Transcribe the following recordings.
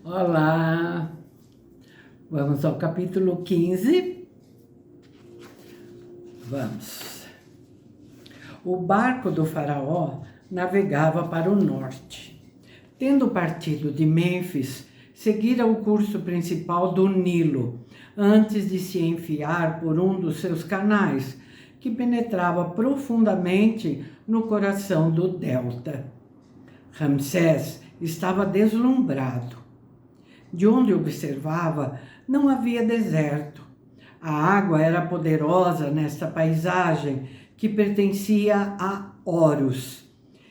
Olá, vamos ao capítulo 15. Vamos. O barco do faraó navegava para o norte. Tendo partido de Mênfis, seguira o curso principal do Nilo, antes de se enfiar por um dos seus canais, que penetrava profundamente no coração do delta. Ramsés estava deslumbrado. De onde observava, não havia deserto. A água era poderosa nesta paisagem que pertencia a Horus,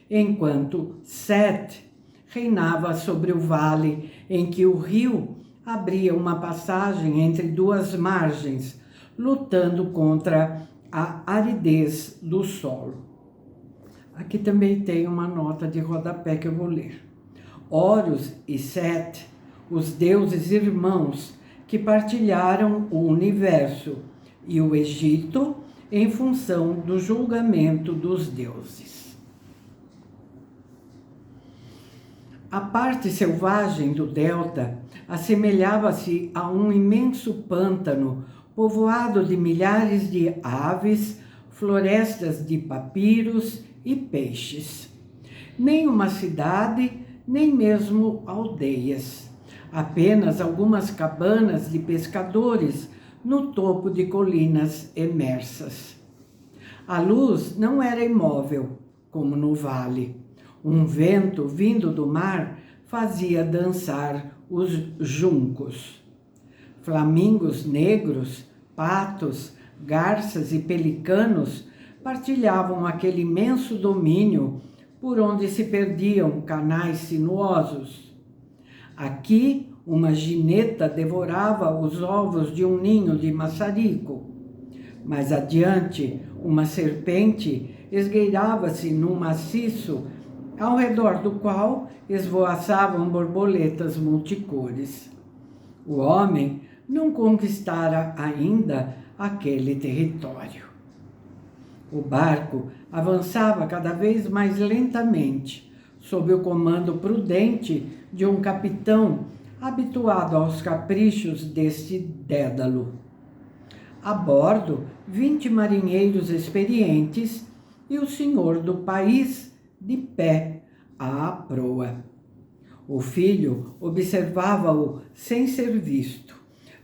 enquanto Set reinava sobre o vale em que o rio abria uma passagem entre duas margens, lutando contra a aridez do solo. Aqui também tem uma nota de rodapé que eu vou ler. Horus e Set, os deuses irmãos que partilharam o universo, e o Egito em função do julgamento dos deuses. A parte selvagem do delta assemelhava-se a um imenso pântano povoado de milhares de aves, florestas de papiros e peixes. Nem uma cidade, nem mesmo aldeias. Apenas algumas cabanas de pescadores no topo de colinas emersas. A luz não era imóvel, como no vale. Um vento vindo do mar fazia dançar os juncos. Flamingos negros, patos, garças e pelicanos partilhavam aquele imenso domínio por onde se perdiam canais sinuosos. Aqui, uma gineta devorava os ovos de um ninho de maçarico. Mais adiante, uma serpente esgueirava-se num maciço, ao redor do qual esvoaçavam borboletas multicores. O homem não conquistara ainda aquele território. O barco avançava cada vez mais lentamente, sob o comando prudente de um capitão habituado aos caprichos deste dédalo. A bordo, 20 marinheiros experientes e o senhor do país de pé à proa. O filho observava-o sem ser visto,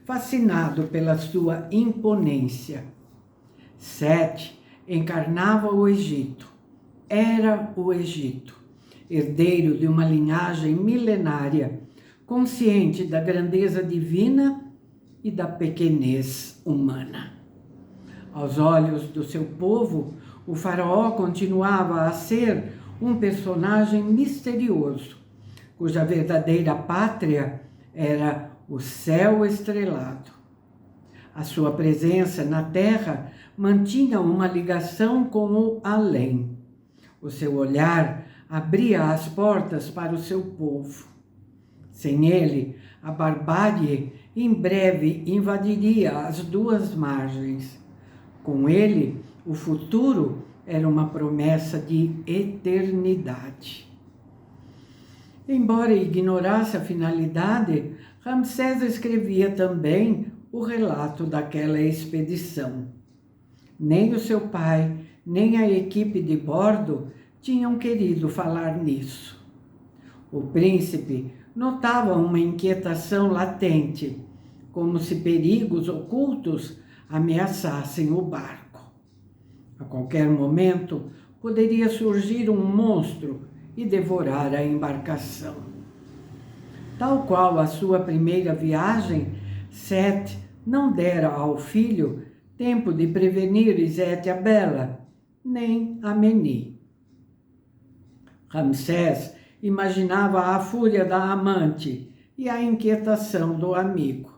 fascinado pela sua imponência. Set encarnava o Egito, era o Egito, herdeiro de uma linhagem milenária, consciente da grandeza divina e da pequenez humana. Aos olhos do seu povo, o faraó continuava a ser um personagem misterioso, cuja verdadeira pátria era o céu estrelado. A sua presença na terra mantinha uma ligação com o além. O seu olhar abria as portas para o seu povo. Sem ele, a barbárie em breve invadiria as duas margens. Com ele, o futuro era uma promessa de eternidade. Embora ignorasse a finalidade, Ramsés escrevia também o relato daquela expedição. Nem o seu pai, nem a equipe de bordo tinham querido falar nisso. O príncipe notava uma inquietação latente, como se perigos ocultos ameaçassem o barco. A qualquer momento, poderia surgir um monstro e devorar a embarcação. Tal qual a sua primeira viagem, Set não dera ao filho tempo de prevenir Izete a Bela, nem Ameni. Ramsés imaginava a fúria da amante e a inquietação do amigo,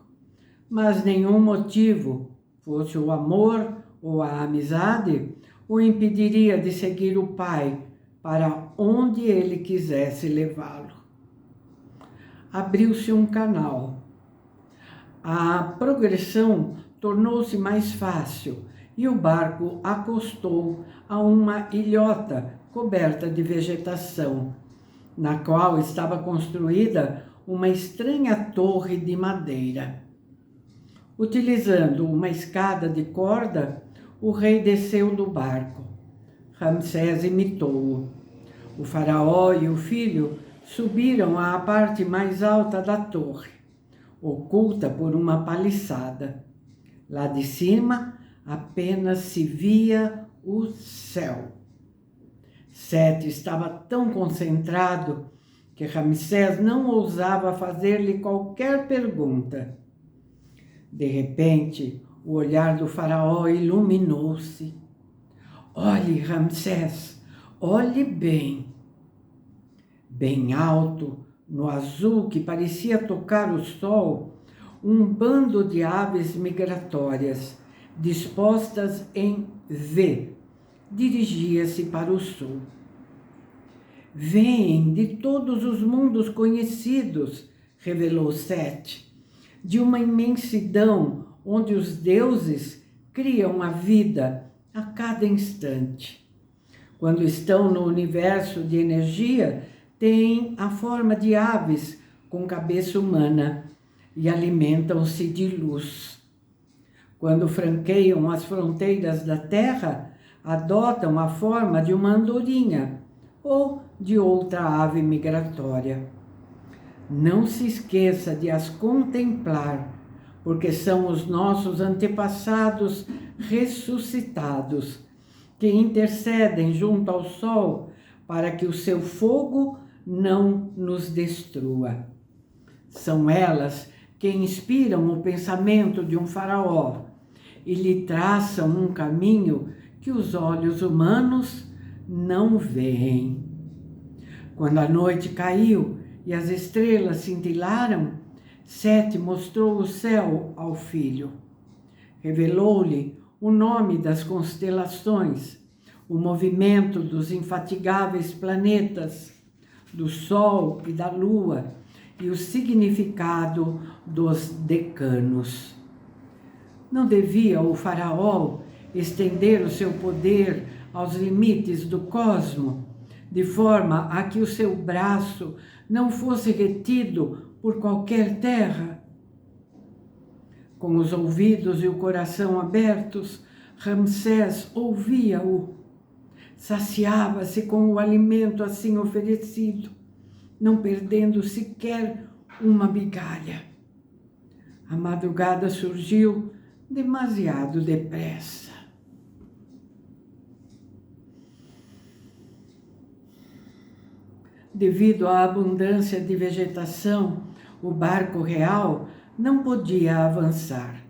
mas nenhum motivo, fosse o amor ou a amizade, o impediria de seguir o pai para onde ele quisesse levá-lo. Abriu-se um canal. A progressão tornou-se mais fácil e o barco acostou a uma ilhota coberta de vegetação, na qual estava construída uma estranha torre de madeira. Utilizando uma escada de corda, o rei desceu do barco. Ramsés imitou-o. O faraó e o filho subiram à parte mais alta da torre, oculta por uma paliçada. Lá de cima, apenas se via o céu. Sete estava tão concentrado que Ramsés não ousava fazer-lhe qualquer pergunta. De repente, o olhar do faraó iluminou-se. Olhe, Ramsés, olhe bem. Bem alto, no azul que parecia tocar o sol, um bando de aves migratórias, dispostas em V, dirigia-se para o sul. Vêm de todos os mundos conhecidos, revelou Sete, de uma imensidão onde os deuses criam a vida a cada instante. Quando estão no universo de energia, têm a forma de aves com cabeça humana e alimentam-se de luz. Quando franqueiam as fronteiras da Terra, adotam a forma de uma andorinha ou de outra ave migratória. Não se esqueça de as contemplar, porque são os nossos antepassados ressuscitados, que intercedem junto ao sol para que o seu fogo não nos destrua. São elas que inspiram o pensamento de um faraó e lhe traçam um caminho que os olhos humanos não veem. Quando a noite caiu e as estrelas cintilaram, Sete mostrou o céu ao filho. Revelou-lhe o nome das constelações, o movimento dos infatigáveis planetas, do Sol e da Lua e o significado dos decanos. Não devia o faraó estender o seu poder aos limites do cosmo, de forma a que o seu braço não fosse retido por qualquer terra? Com os ouvidos e o coração abertos, Ramsés ouvia-o. Saciava-se com o alimento assim oferecido, não perdendo sequer uma migalha. A madrugada surgiu demasiado depressa. Devido à abundância de vegetação, o barco real não podia avançar.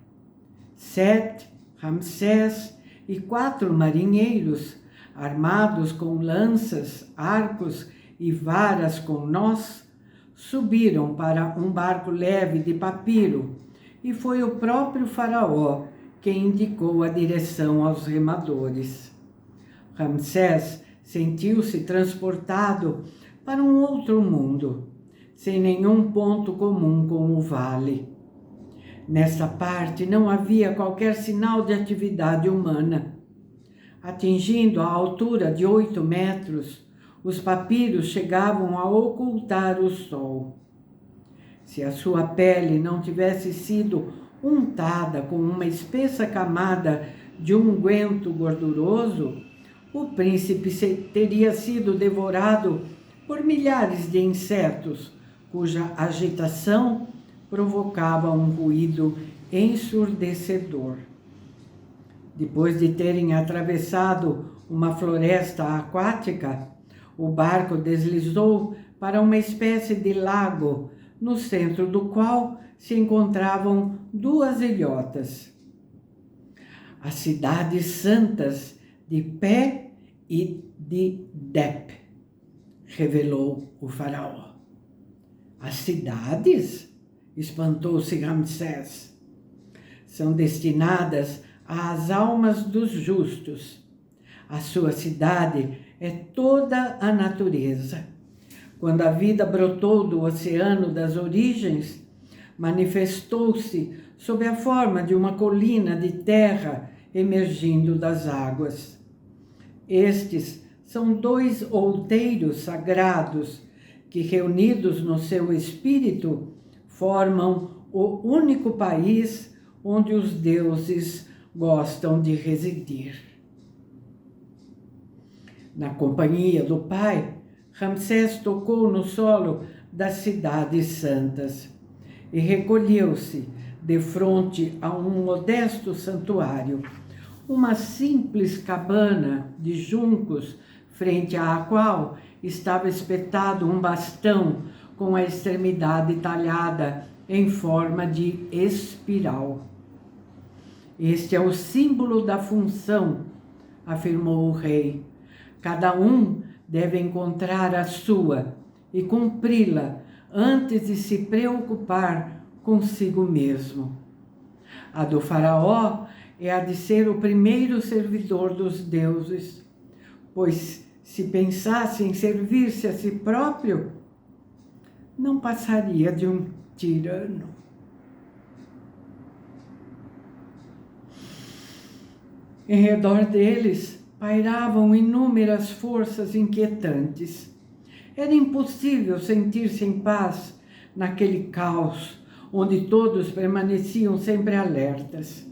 Sete, Ramsés e 4 marinheiros, armados com lanças, arcos e varas com nós, subiram para um barco leve de papiro, e foi o próprio faraó quem indicou a direção aos remadores. Ramsés sentiu-se transportado para um outro mundo, sem nenhum ponto comum com o vale. Nessa parte não havia qualquer sinal de atividade humana. Atingindo a altura de 8 metros, os papiros chegavam a ocultar o sol. Se a sua pele não tivesse sido untada com uma espessa camada de unguento gorduroso, o príncipe teria sido devorado por milhares de insetos, cuja agitação provocava um ruído ensurdecedor. Depois de terem atravessado uma floresta aquática, o barco deslizou para uma espécie de lago, no centro do qual se encontravam 2 ilhotas. As cidades santas de Pé e de Dep, revelou o faraó. As cidades? Espantou-se Ramsés. São destinadas às almas dos justos. A sua cidade é toda a natureza. Quando a vida brotou do oceano das origens, manifestou-se sob a forma de uma colina de terra emergindo das águas. Estes são 2 outeiros sagrados que reunidos no seu espírito formam o único país onde os deuses gostam de residir. Na companhia do pai, Ramsés tocou no solo das cidades santas e recolheu-se defronte a um modesto santuário, uma simples cabana de juncos, frente à qual estava espetado um bastão com a extremidade talhada em forma de espiral. Este é o símbolo da função, afirmou o rei. Cada um deve encontrar a sua e cumpri-la antes de se preocupar consigo mesmo. A do faraó é a de ser o primeiro servidor dos deuses, pois se pensasse em servir-se a si próprio, não passaria de um tirano. Em redor deles pairavam inúmeras forças inquietantes. Era impossível sentir-se em paz naquele caos onde todos permaneciam sempre alertas.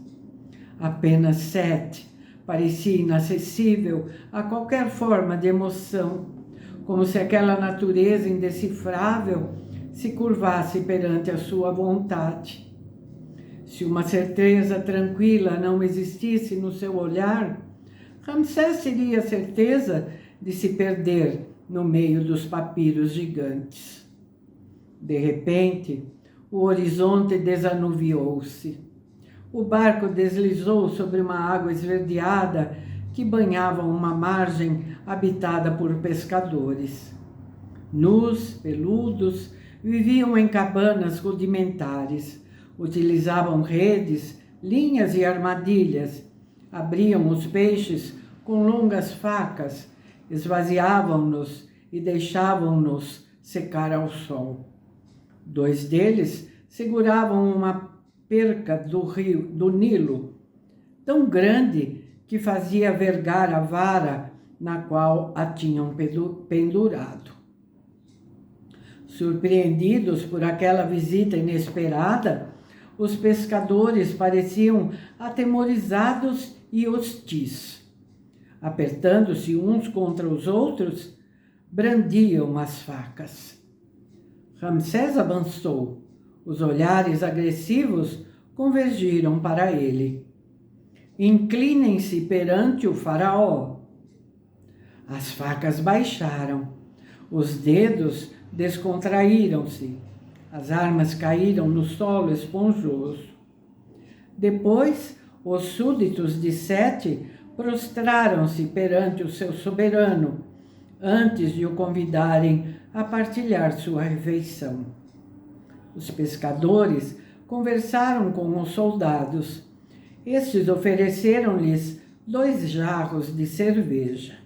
Apenas Sete parecia inacessível a qualquer forma de emoção, como se aquela natureza indecifrável se curvasse perante a sua vontade. Se uma certeza tranquila não existisse no seu olhar, Ramsés teria certeza de se perder no meio dos papiros gigantes. De repente, o horizonte desanuviou-se. O barco deslizou sobre uma água esverdeada que banhava uma margem habitada por pescadores. Nus, peludos, viviam em cabanas rudimentares, utilizavam redes, linhas e armadilhas, abriam os peixes com longas facas, esvaziavam-nos e deixavam-nos secar ao sol. 2 deles seguravam uma perca do Nilo, tão grande que fazia vergar a vara na qual a tinham pendurado. Surpreendidos por aquela visita inesperada, os pescadores pareciam atemorizados e hostis. Apertando-se uns contra os outros, brandiam as facas. Ramsés avançou. Os olhares agressivos convergiram para ele. Inclinem-se perante o faraó. As facas baixaram. Os dedos descontraíram-se. As armas caíram no solo esponjoso. Depois, os súditos de Sete prostraram-se perante o seu soberano, antes de o convidarem a partilhar sua refeição. Os pescadores conversaram com os soldados. Estes ofereceram-lhes 2 jarros de cerveja.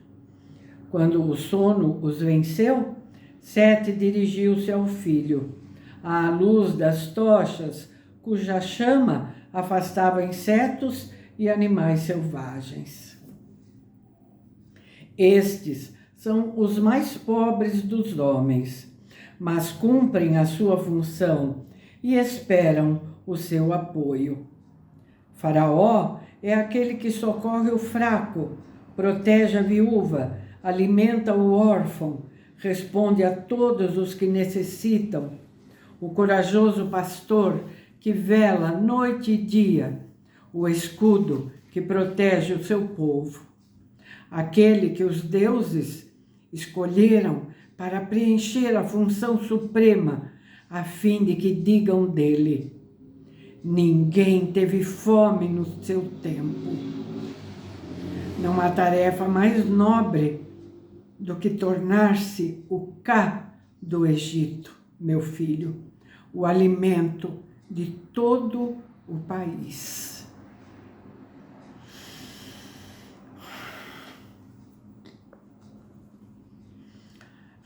Quando o sono os venceu, Sete dirigiu-se ao filho, à luz das tochas, cuja chama afastava insetos e animais selvagens. Estes são os mais pobres dos homens, mas cumprem a sua função e esperam o seu apoio. Faraó é aquele que socorre o fraco, protege a viúva, alimenta o órfão, responde a todos os que necessitam. O corajoso pastor que vela noite e dia, o escudo que protege o seu povo. Aquele que os deuses escolheram para preencher a função suprema, a fim de que digam dele: ninguém teve fome no seu tempo. Não há tarefa mais nobre do que tornar-se o Ka do Egito, meu filho, o alimento de todo o país.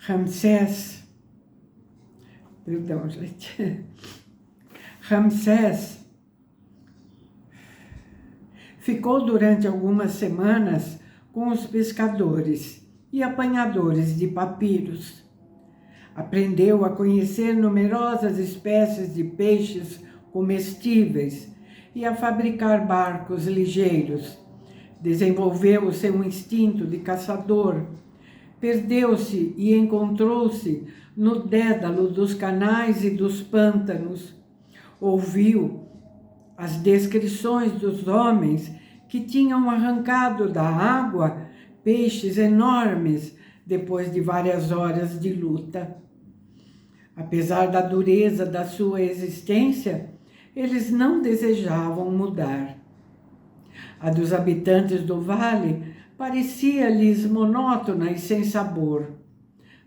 Ramsés ficou durante algumas semanas com os pescadores e apanhadores de papiros. Aprendeu a conhecer numerosas espécies de peixes comestíveis e a fabricar barcos ligeiros. Desenvolveu o seu instinto de caçador. Perdeu-se e encontrou-se no dédalo dos canais e dos pântanos. Ouviu as descrições dos homens que tinham arrancado da água peixes enormes depois de várias horas de luta. Apesar da dureza da sua existência, eles não desejavam mudar. A dos habitantes do vale parecia-lhes monótona e sem sabor.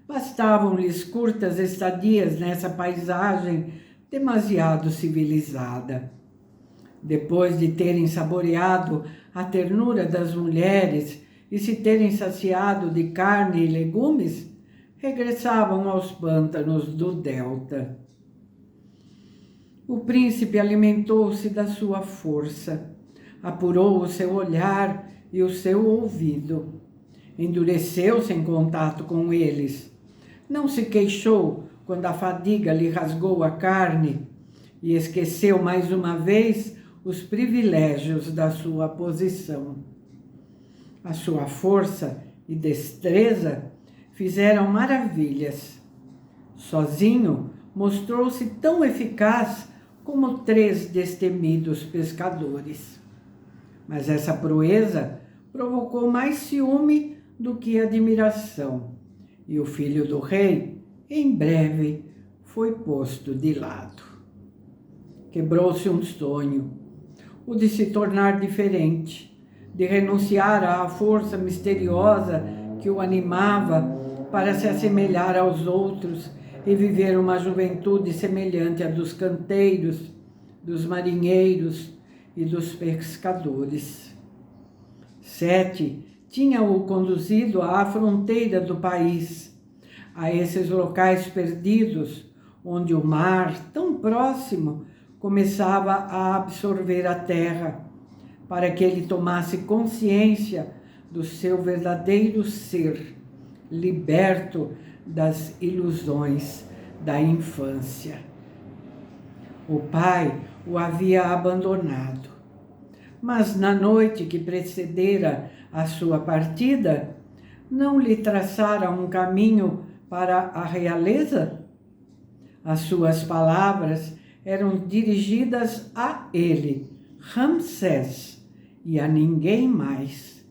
Bastavam-lhes curtas estadias nessa paisagem demasiado civilizada. Depois de terem saboreado a ternura das mulheres e se terem saciado de carne e legumes, regressavam aos pântanos do delta. O príncipe alimentou-se da sua força, apurou o seu olhar e o seu ouvido. Endureceu-se em contato com eles. Não se queixou quando a fadiga lhe rasgou a carne e esqueceu mais uma vez os privilégios da sua posição. A sua força e destreza fizeram maravilhas. Sozinho, mostrou-se tão eficaz como 3 destemidos pescadores. Mas essa proeza provocou mais ciúme do que admiração, e o filho do rei, em breve, foi posto de lado. Quebrou-se um sonho, o de se tornar diferente, de renunciar à força misteriosa que o animava para se assemelhar aos outros e viver uma juventude semelhante à dos canteiros, dos marinheiros e dos pescadores. Sete tinha-o conduzido à fronteira do país, a esses locais perdidos, onde o mar, tão próximo, começava a absorver a terra, para que ele tomasse consciência do seu verdadeiro ser, liberto das ilusões da infância. O pai o havia abandonado, mas na noite que precedera a sua partida, não lhe traçara um caminho para a realeza? As suas palavras eram dirigidas a ele, Ramsés, e a ninguém mais.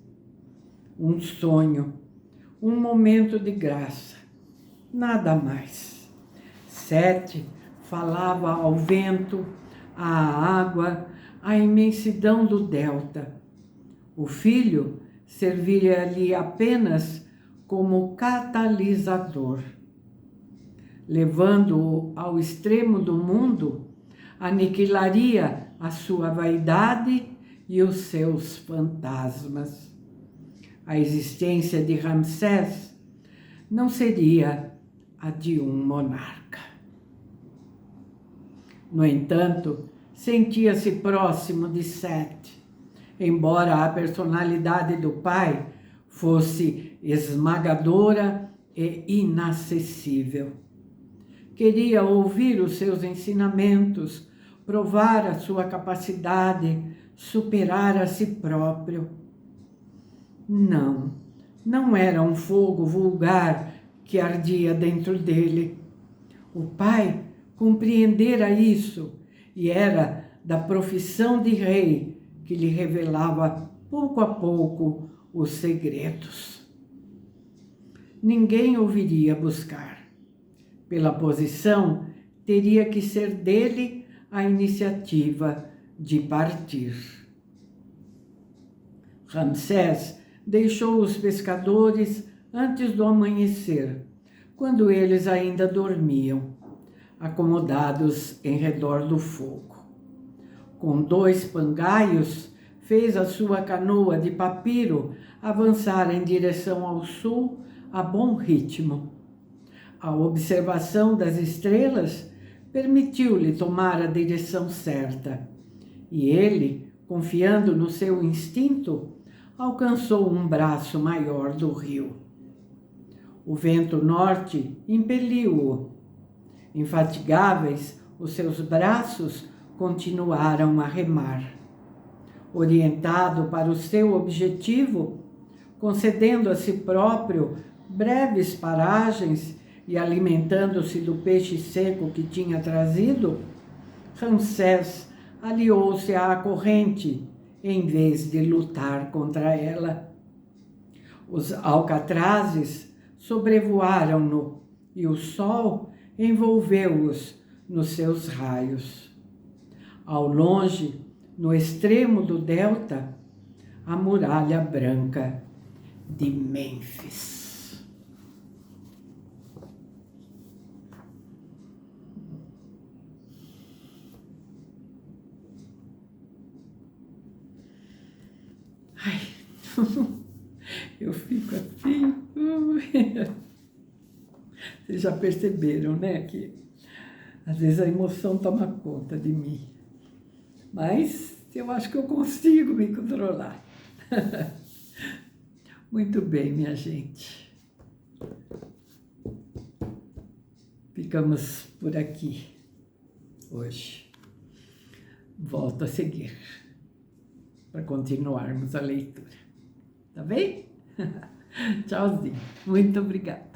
Um sonho, um momento de graça, nada mais. Sete falava ao vento, à água, à imensidão do delta. O filho serviria-lhe apenas como catalisador. Levando-o ao extremo do mundo, aniquilaria a sua vaidade e os seus fantasmas. A existência de Ramsés não seria a de um monarca. No entanto, sentia-se próximo de Sete, embora a personalidade do pai fosse esmagadora e inacessível. Queria ouvir os seus ensinamentos, provar a sua capacidade, superar a si próprio. Não era um fogo vulgar que ardia dentro dele. O pai compreendera isso e era da profissão de rei que lhe revelava pouco a pouco os segredos. Ninguém o viria buscar. Pela posição, teria que ser dele a iniciativa de partir. Ramsés deixou os pescadores antes do amanhecer, quando eles ainda dormiam, acomodados em redor do fogo. Com 2 pangaios, fez a sua canoa de papiro avançar em direção ao sul a bom ritmo. A observação das estrelas permitiu-lhe tomar a direção certa, e ele, confiando no seu instinto, alcançou um braço maior do rio. O vento norte impeliu-o. Infatigáveis, os seus braços continuaram a remar. Orientado para o seu objetivo, concedendo a si próprio breves paragens e alimentando-se do peixe seco que tinha trazido, Ramsés aliou-se à corrente, em vez de lutar contra ela. Os alcatrazes sobrevoaram-no e o sol envolveu-os nos seus raios. Ao longe, no extremo do delta, a muralha branca de Mênfis. Ai, eu fico assim. Vocês já perceberam, né, que às vezes a emoção toma conta de mim. Mas eu acho que eu consigo me controlar. Muito bem, minha gente. Ficamos por aqui hoje. Volto a seguir para continuarmos a leitura. Tá bem? Tchauzinho. Muito obrigada.